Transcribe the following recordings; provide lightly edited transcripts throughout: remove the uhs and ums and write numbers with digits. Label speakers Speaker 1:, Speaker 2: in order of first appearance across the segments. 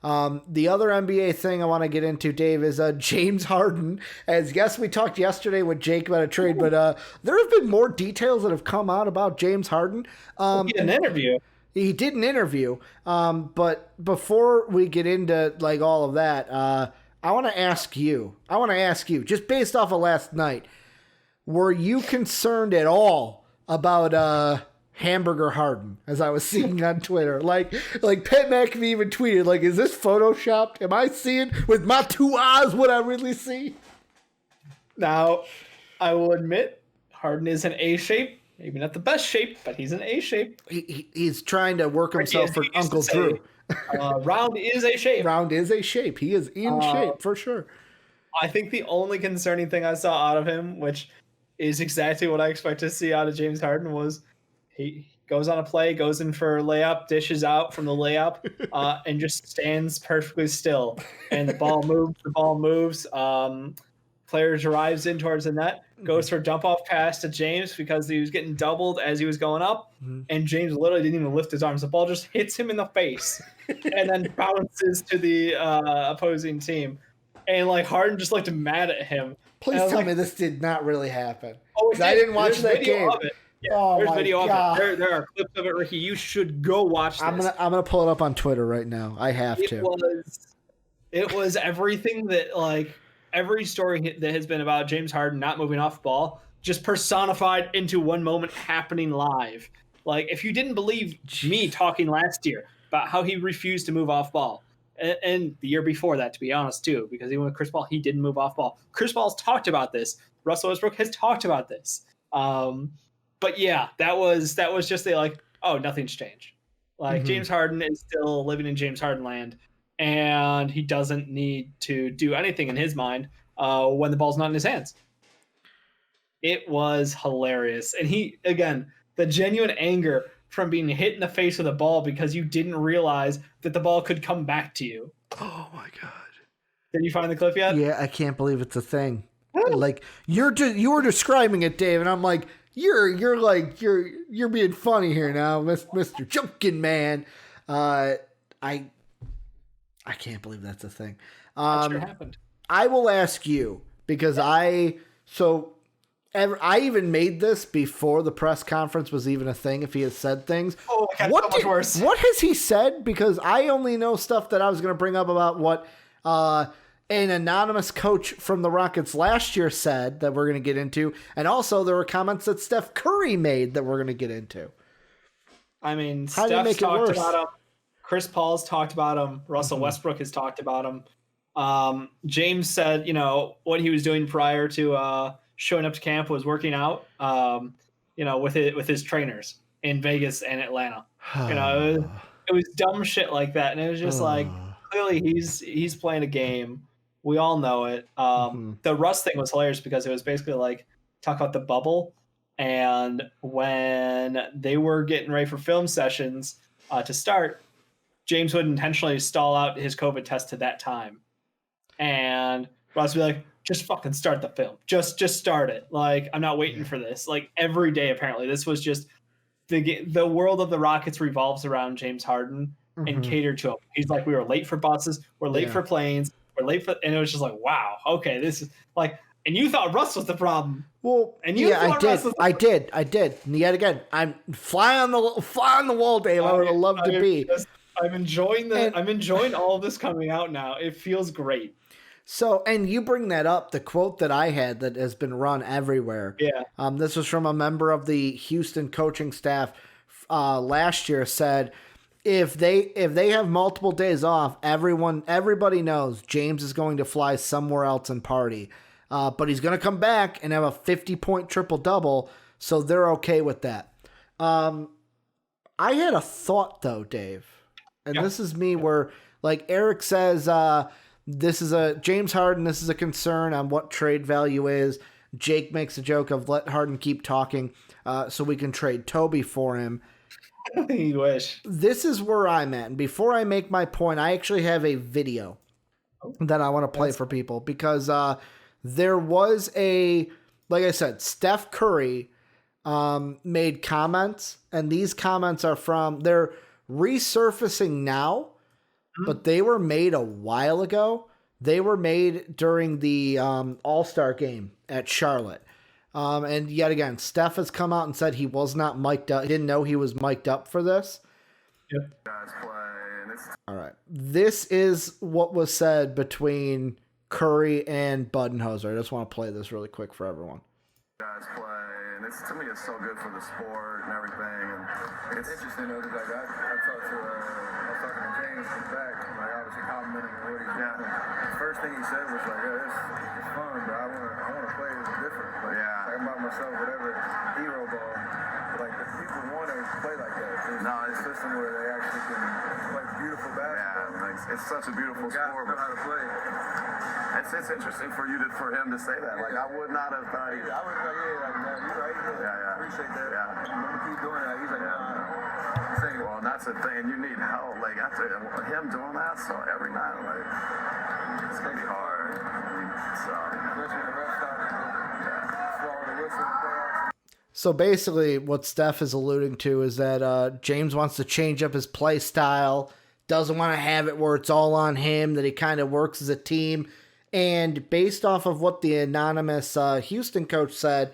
Speaker 1: The other NBA thing I want to get into, Dave, is James Harden. As yes, we talked yesterday with Jake about a trade, but there have been more details that have come out about James Harden.
Speaker 2: He did an interview.
Speaker 1: He did an interview, but before we get into like all of that, I want to ask you, just based off of last night, were you concerned at all about Hamburger Harden, as I was seeing on Twitter? Like Pat McAfee even tweeted, like, is this photoshopped? Am I seeing with my two eyes what I really see?
Speaker 2: Now, I will admit, Harden is in A shape. Maybe not the best shape, but he's in A shape.
Speaker 1: He's trying to work himself for Uncle Drew.
Speaker 2: Round is a shape.
Speaker 1: Round is a shape. He is in shape for sure.
Speaker 2: I think the only concerning thing I saw out of him, which is exactly what I expect to see out of James Harden, was he goes on a play, goes in for a layup, dishes out from the layup, and just stands perfectly still. And the ball moves. Player drives in towards the net, goes for a dump-off pass to James because he was getting doubled as he was going up, and James literally didn't even lift his arms. The ball just hits him in the face and then bounces to the opposing team. And, like, Harden just looked mad at him.
Speaker 1: Please tell me this did not really happen.
Speaker 2: Oh,
Speaker 1: I didn't watch that game.
Speaker 2: Yeah, there's video of it. There are clips of it, Ricky. You should go watch this.
Speaker 1: I'm gonna pull it up on Twitter right now. I have to.
Speaker 2: It was everything that, like, every story that has been about James Harden not moving off ball just personified into one moment happening live. Like, if you didn't believe me talking last year about how he refused to move off ball, and the year before that, to be honest, too, because even with Chris Paul, he didn't move off ball. Chris Paul's talked about this. Russell Westbrook has talked about this. But yeah, that was just nothing's changed. Like, James Harden is still living in James Harden land, and he doesn't need to do anything in his mind when the ball's not in his hands. It was hilarious. And he, again, the genuine anger from being hit in the face with a ball because you didn't realize that the ball could come back to you.
Speaker 1: Oh my God.
Speaker 2: Did you find the clip yet?
Speaker 1: Yeah, I can't believe it's a thing. Like, you were describing it, Dave, and I'm like, you're being funny here now, Mr. Joking Man. I can't believe that's a thing.
Speaker 2: That sure happened.
Speaker 1: I will ask you, because I even made this before the press conference was even a thing, if he has said things.
Speaker 2: Oh, so much worse.
Speaker 1: What has he said? Because I only know stuff that I was going to bring up about what an anonymous coach from the Rockets last year said that we're going to get into. And also there were comments that Steph Curry made that we're going to get into.
Speaker 2: I mean, Steph's talked about him. Chris Paul's talked about him. Russell Westbrook has talked about him. James said, what he was doing prior to showing up to camp was working out, with his trainers in Vegas and Atlanta. It was dumb shit like that. And it was just like, clearly he's playing a game. We all know it. The Russ thing was hilarious because it was basically like talk about the bubble. And when they were getting ready for film sessions to start, James would intentionally stall out his COVID test to that time. And Russ would be like, just fucking start the film. Just start it. Like, I'm not waiting for this. Like, every day, apparently. This was just the world of the Rockets revolves around James Harden and catered to him. He's like, we were late for buses. We're late for planes. We're late for... And it was just like, wow, okay, this is like... And you thought Russ was the problem.
Speaker 1: Well,
Speaker 2: and you
Speaker 1: I did. And yet again, I'm fly on the wall, Dave. I would have loved to be.
Speaker 2: I'm enjoying all of this coming out now. It feels great.
Speaker 1: So, and you bring that up, the quote that I had that has been run everywhere.
Speaker 2: Yeah.
Speaker 1: This was from a member of the Houston coaching staff last year, said if they have multiple days off, everybody knows James is going to fly somewhere else and party. But he's going to come back and have a 50-point triple-double, so they're okay with that. I had a thought, though, Dave. And this is me where, like Eric says, this is James Harden, this is a concern on what trade value is. Jake makes a joke of let Harden keep talking so we can trade Toby for him.
Speaker 2: You wish.
Speaker 1: This is where I'm at. And before I make my point, I actually have a video that I want to play for people because there was like I said, Steph Curry made comments, and these comments are they're resurfacing now, but they were made a while ago. They were made during the All-Star game at Charlotte. And yet again, Steph has come out and said he was not mic'd up. He didn't know he was mic'd up for this.
Speaker 2: Yep.
Speaker 1: All right. This is what was said between Curry and Budenholzer. I just want to play this really quick for everyone.
Speaker 3: Guys play, and it's, to me, it's so good for the sport and everything. And
Speaker 4: it's interesting though, because like I talked to James from back, like obviously complimenting what he's doing. The first thing he said was like, "Yeah, it's fun, but I want to play different. Like, talking about myself, whatever hero ball. But, like the people want to play like that. There's a system where they actually can play beautiful basketball.
Speaker 3: Yeah, it's such a beautiful sport.
Speaker 4: Know how to play.
Speaker 3: It's interesting for him to say that. Like I would not have thought.
Speaker 4: I was like, you're right.
Speaker 3: Yeah.
Speaker 4: Appreciate that.
Speaker 3: Yeah.
Speaker 4: I'm gonna keep doing that. He's like, nah.
Speaker 3: Well, that's the thing. You need help. Like after him doing that, so every night, like it's gonna be hard.
Speaker 1: So basically, what Steph is alluding to is that James wants to change up his play style. Doesn't want to have it where it's all on him. That he kind of works as a team. And based off of what the anonymous Houston coach said,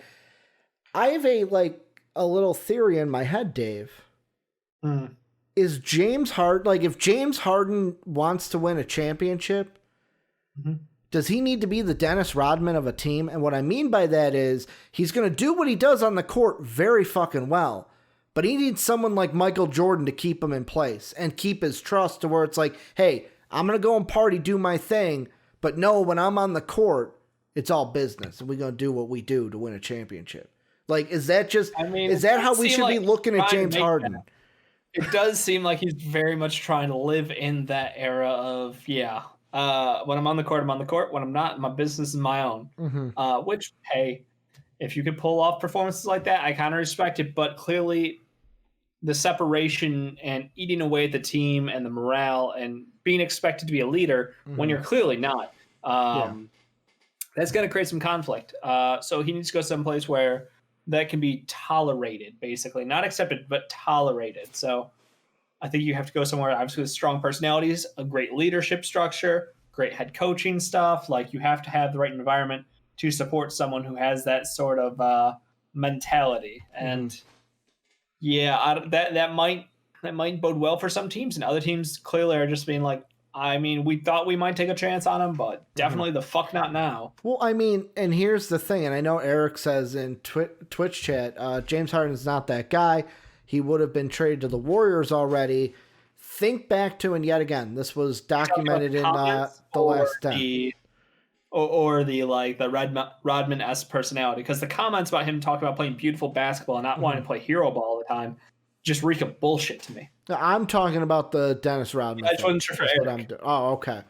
Speaker 1: I have a little theory in my head, Dave. Is James Harden, like if James Harden wants to win a championship, does he need to be the Dennis Rodman of a team? And what I mean by that is he's going to do what he does on the court very fucking well. But he needs someone like Michael Jordan to keep him in place and keep his trust to where it's like, hey, I'm going to go and party, do my thing. But no, when I'm on the court, it's all business, and we're going to do what we do to win a championship. Like, is that just, is that how we should be looking at James Harden?
Speaker 2: It does seem like he's very much trying to live in that era of, when I'm on the court, I'm on the court. When I'm not, my business is my own. Which, hey, if you could pull off performances like that, I kind of respect it. But clearly, the separation and eating away at the team and the morale and being expected to be a leader when you're clearly not, that's going to create some conflict. So he needs to go someplace where that can be tolerated, basically. Not accepted, but tolerated. So I think you have to go somewhere, obviously, with strong personalities, a great leadership structure, great head coaching stuff. Like, you have to have the right environment to support someone who has that sort of mentality. And that might bode well for some teams, and other teams clearly are just being like, I mean, we thought we might take a chance on him, but definitely the fuck not now.
Speaker 1: Well, I mean, and here's the thing, and I know Eric says in Twitch chat, James Harden's not that guy. He would have been traded to the Warriors already. Think back to, and yet again, this was documented in the last 10.
Speaker 2: Or the Rodman-esque personality, because the comments about him talking about playing beautiful basketball and not wanting to play hero ball all the time just reek of bullshit to me.
Speaker 1: I'm talking about the Dennis Rodman.
Speaker 2: I just wasn't sure for Eric.
Speaker 1: Okay.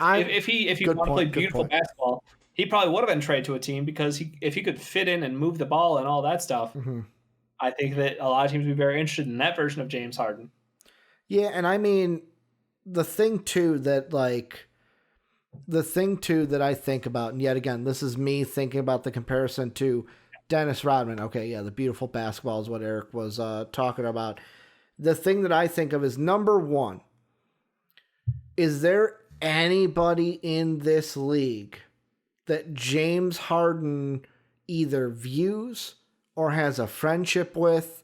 Speaker 2: If he wanted to play beautiful basketball, he probably would have been traded to a team, because if he could fit in and move the ball and all that stuff, I think that a lot of teams would be very interested in that version of James Harden.
Speaker 1: Yeah, and I mean, the thing too that I think about, and yet again, this is me thinking about the comparison to Dennis Rodman. Okay, yeah, the beautiful basketball is what Eric was talking about. The thing that I think of is, number one, is there anybody in this league that James Harden either views or has a friendship with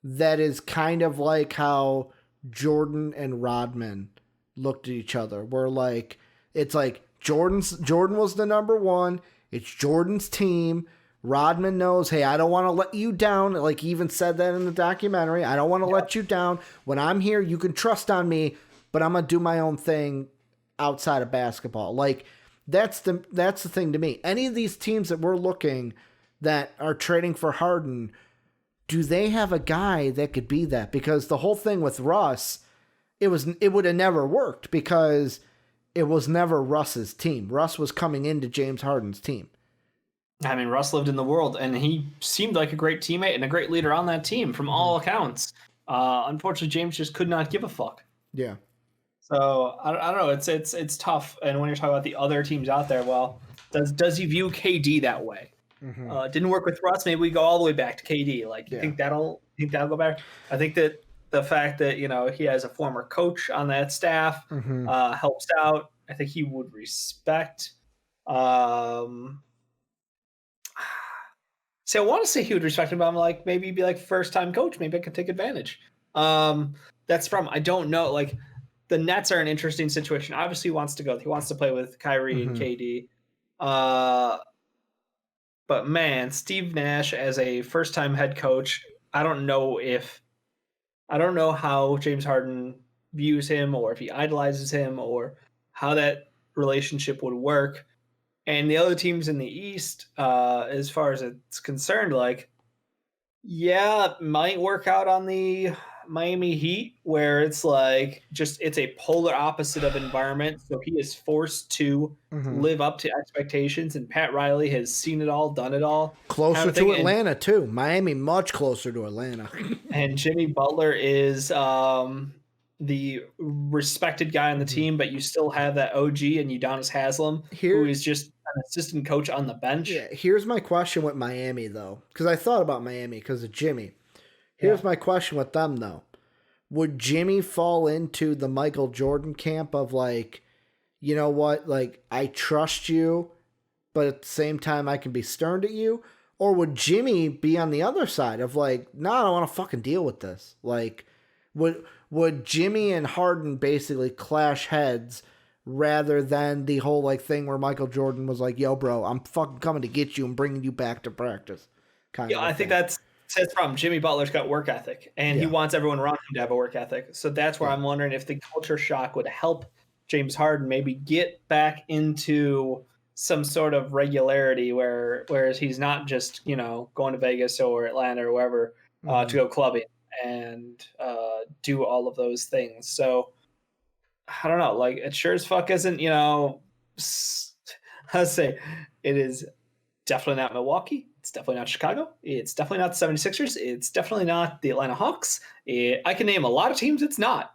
Speaker 1: that is kind of like how Jordan and Rodman looked at each other? Where like, it's like Jordan was the number one. It's Jordan's team. Rodman knows, hey, I don't want to let you down. Like, he even said that in the documentary. I don't want to let you down. When I'm here, you can trust on me, but I'm going to do my own thing outside of basketball. Like, that's the thing to me. Any of these teams that we're looking that are trading for Harden, do they have a guy that could be that? Because the whole thing with Russ, it would have never worked, because it was never Russ's team. Russ was coming into James Harden's team.
Speaker 2: I mean, Russ lived in the world, and he seemed like a great teammate and a great leader on that team from all accounts. Unfortunately, James just could not give a fuck.
Speaker 1: Yeah.
Speaker 2: So I don't know. It's tough. And when you're talking about the other teams out there, well, does he view KD that way? Didn't work with Russ. Maybe we go all the way back to KD. Like, you think that'll go back? I think that the fact that, he has a former coach on that staff helps out. I think he would respect. See, I want to say he would respect him, but I'm like, maybe he'd be like first-time coach. Maybe I could take advantage. That's the problem. I don't know. Like, the Nets are an interesting situation. Obviously, he wants to go. He wants to play with Kyrie and KD. But man, Steve Nash as a first-time head coach, I don't know how James Harden views him, or if he idolizes him, or how that relationship would work. And the other teams in the East, as far as it's concerned, like, yeah, it might work out on the Miami Heat, where it's like it's a polar opposite of environment. So he is forced to live up to expectations, and Pat Riley has seen it all, done it all.
Speaker 1: Closer to Atlanta, too. Miami, much closer to Atlanta.
Speaker 2: And Jimmy Butler is the respected guy on the team, but you still have that OG and Udonis Haslem, who is just an assistant coach on the bench.
Speaker 1: Yeah, here's my question with Miami, though, because I thought about Miami because of Jimmy. Here's my question with them, though. Would Jimmy fall into the Michael Jordan camp of, like, you know what, like, I trust you, but at the same time I can be stern to you? Or would Jimmy be on the other side of, like, no, I don't want to fucking deal with this? Like, would Jimmy and Harden basically clash heads rather than the whole, like, thing where Michael Jordan was like, yo, bro, I'm fucking coming to get you and bringing you back to practice?
Speaker 2: I think that's the problem. Jimmy Butler's got work ethic, and he wants everyone around him to have a work ethic. So that's where I'm wondering if the culture shock would help James Harden maybe get back into some sort of regularity whereas he's not just, going to Vegas or Atlanta or wherever to go clubbing and do all of those things. So I don't know, like, it sure as fuck isn't, I'd say it is definitely not Milwaukee. It's definitely not Chicago. It's definitely not the 76ers. It's definitely not the Atlanta Hawks. I can name a lot of teams it's not.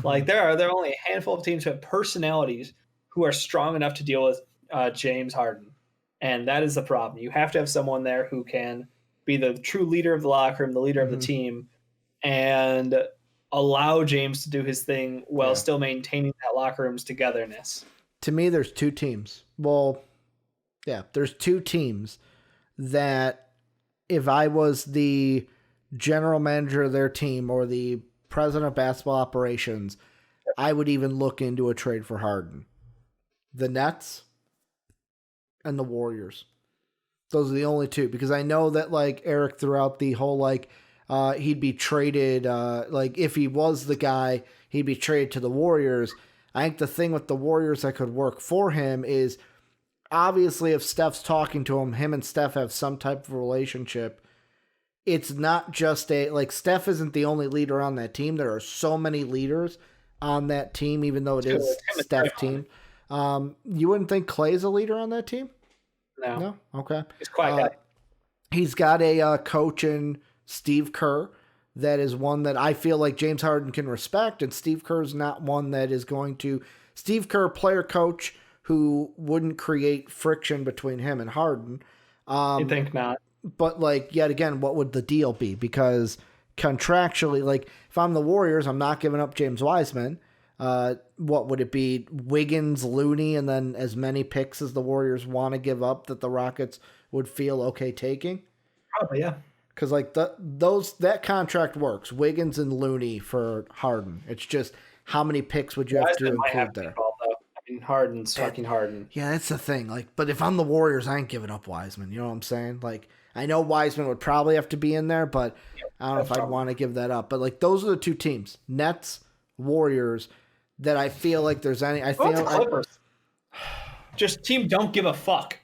Speaker 2: Like, there are only a handful of teams who have personalities who are strong enough to deal with James Harden. And that is the problem. You have to have someone there who can be the true leader of the locker room, the leader of the team, and allow James to do his thing while still maintaining that locker room's togetherness.
Speaker 1: To me, there's two teams. Well, yeah, there's two teams that if I was the general manager of their team or the president of basketball operations, I would even look into a trade for Harden. The Nets and the Warriors. Those are the only two, because I know that, like, Eric threw out the whole, like, he'd be traded, like, if he was the guy, he'd be traded to the Warriors. I think the thing with the Warriors that could work for him is, obviously, if Steph's talking to him and Steph have some type of relationship, it's not just like, Steph isn't the only leader on that team. There are so many leaders on that team, even though it is Steph's team. You wouldn't think Clay's a leader on that team? No? Okay.
Speaker 2: He's quiet guy.
Speaker 1: He's got a coach in Steve Kerr that is one that I feel like James Harden can respect, and Steve Kerr's not one that is going to... Steve Kerr, player coach, who wouldn't create friction between him and Harden.
Speaker 2: You think not?
Speaker 1: But, like, yet again, what would the deal be? Because contractually, like, if I'm the Warriors, I'm not giving up James Wiseman. What would it be? Wiggins, Looney, and then as many picks as the Warriors want to give up that the Rockets would feel okay taking?
Speaker 2: Probably, yeah.
Speaker 1: Because, like, that contract works. Wiggins and Looney for Harden. It's just how many picks would you have to include there?
Speaker 2: Harden's fucking Harden.
Speaker 1: Yeah, that's the thing. Like, but if I'm the Warriors, I ain't giving up Wiseman. You know what I'm saying? Like, I know Wiseman would probably have to be in there, but I don't know if I'd want to give that up. But, like, those are the two teams, Nets, Warriors, that I feel like there's any. I feel
Speaker 2: Clippers. Just team don't give a fuck.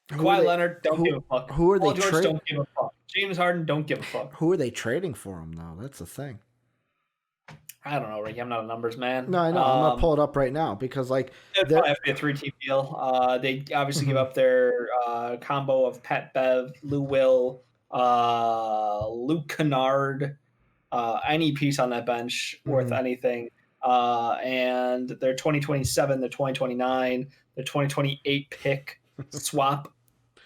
Speaker 2: Kawhi Leonard don't give a fuck.
Speaker 1: Who are
Speaker 2: Paul
Speaker 1: they
Speaker 2: George don't give a fuck. James Harden don't give a fuck.
Speaker 1: Who are they trading for him though? That's the thing.
Speaker 2: I don't know, Ricky. I'm not a numbers man.
Speaker 1: No, I know. I'm gonna pull it up right now because, like,
Speaker 2: it'd probably have to be a 3-team deal. They obviously give up their combo of Pat Bev, Lou Will, Luke Kennard, any piece on that bench worth anything. And their 2027, their 2029, their 2028 pick swap.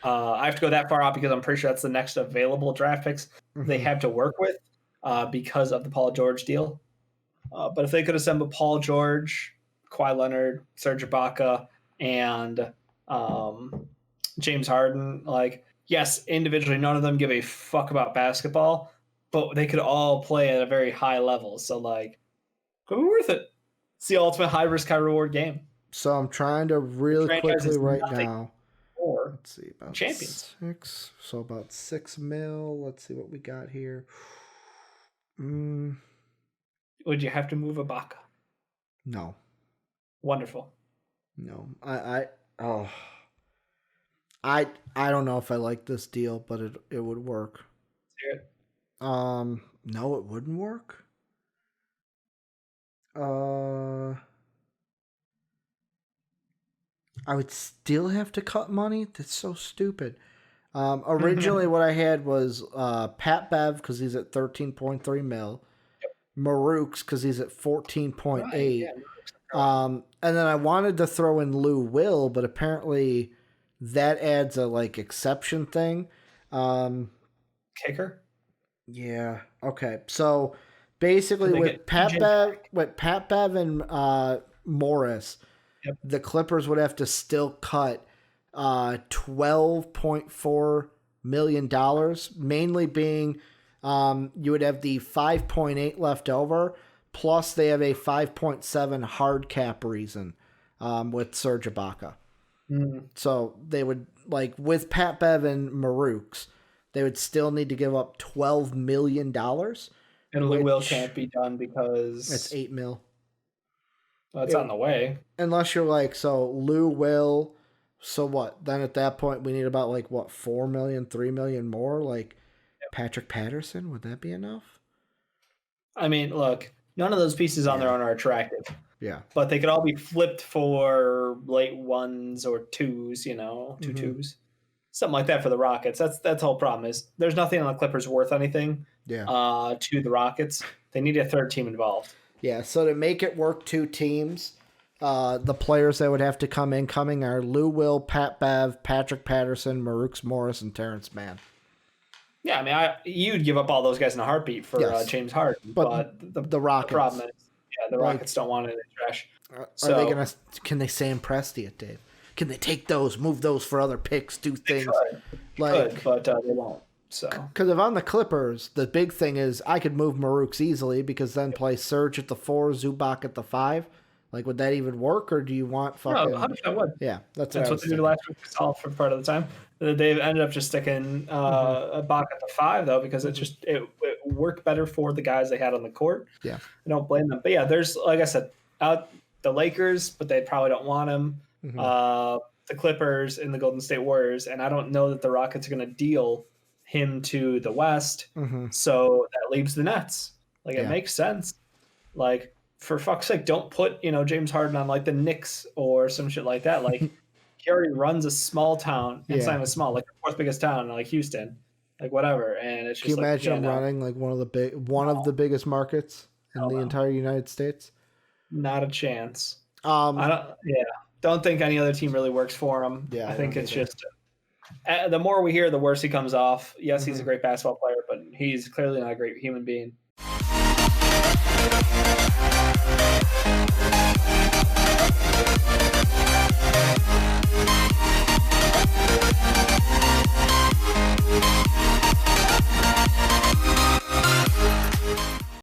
Speaker 2: I have to go that far out because I'm pretty sure that's the next available draft picks they have to work with. because of the Paul George deal. But if they could assemble Paul George, Kawhi Leonard, Serge Ibaka, and James Harden, like, yes, individually, none of them give a fuck about basketball, but they could all play at a very high level. So, like, could be worth it. It's the ultimate high risk, high reward game.
Speaker 1: So I'm trying to really quickly right now. Let's see, about
Speaker 2: champions.
Speaker 1: 6. So about $6 million. Let's see what we got here.
Speaker 2: Would you have to move Ibaka?
Speaker 1: No.
Speaker 2: Wonderful.
Speaker 1: No. I don't know if I like this deal, but it would work.
Speaker 2: Hear it.
Speaker 1: No, it wouldn't work. I would still have to cut money. That's so stupid. Originally, what I had was Pat Bev because he's at $13.3 million.
Speaker 2: Yep.
Speaker 1: Marukes because he's at 14.8.
Speaker 2: Right, yeah.
Speaker 1: And then I wanted to throw in Lou Will, but apparently that adds a like exception thing.
Speaker 2: Kicker.
Speaker 1: Yeah. Okay. So basically, with Pat Bev and Morris,
Speaker 2: yep,
Speaker 1: the Clippers would have to still cut $12.4 million, mainly being you would have the 5.8 left over, plus they have a 5.7 hard cap reason with Serge Ibaka. So they would, like, with Pat Bev and Marukes, they would still need to give up $12 million.
Speaker 2: And Lou Will can't be done because
Speaker 1: it's $8 million.
Speaker 2: Well, it's on the way.
Speaker 1: Unless you're like, so Lou Will, so what? Then at that point, we need about, like, what, $4 million, $3 million more? Like, yep. Patrick Patterson, would that be enough?
Speaker 2: I mean, look, none of those pieces on their own are attractive.
Speaker 1: Yeah.
Speaker 2: But they could all be flipped for late 1s or 2s, you know, 2 2s. Something like that for the Rockets. That's the whole problem is there's nothing on the Clippers worth anything to the Rockets. They need a third team involved. Yeah,
Speaker 1: so to make it work 2 teams, the players that would have to come incoming are Lou Will, Pat Bev, Patrick Patterson, Marukes Morris, and Terrence Mann.
Speaker 2: Yeah, I mean, you'd give up all those guys in a heartbeat for James Harden. But
Speaker 1: the Rockets.
Speaker 2: The problem is, the Rockets don't want it in the trash.
Speaker 1: Are they gonna? Can they Sam Presti it, Dave? Can they take those, move those for other picks, do things?
Speaker 2: Could, but they won't. So,
Speaker 1: because if I'm the Clippers, the big thing is I could move Marukes easily because then play Serge at the 4, Zubac at the 5. Like, would that even work, or do you want fucking?
Speaker 2: No, 100% would.
Speaker 1: Yeah, that's
Speaker 2: what they did last week. All for part of the time. They ended up just sticking Ibaka at the 5 though because it worked better for the guys they had on the court.
Speaker 1: Yeah,
Speaker 2: I don't blame them. But yeah, there's, like I said, the Lakers, but they probably don't want him. The Clippers and the Golden State Warriors, and I don't know that the Rockets are going to deal him to the West. So that leaves the Nets. Like, it makes sense. Like, for fuck's sake, don't put, James Harden on like the Knicks or some shit like that. Like, he already runs a small town. It's not even small, like the 4th biggest town, like Houston, like whatever. And it's just,
Speaker 1: can you imagine him running like one of the biggest markets in the entire United States?
Speaker 2: Not a chance. Don't think any other team really works for him.
Speaker 1: Yeah,
Speaker 2: I think it's just the more we hear, the worse he comes off. Yes, he's a great basketball player, but he's clearly not a great human being.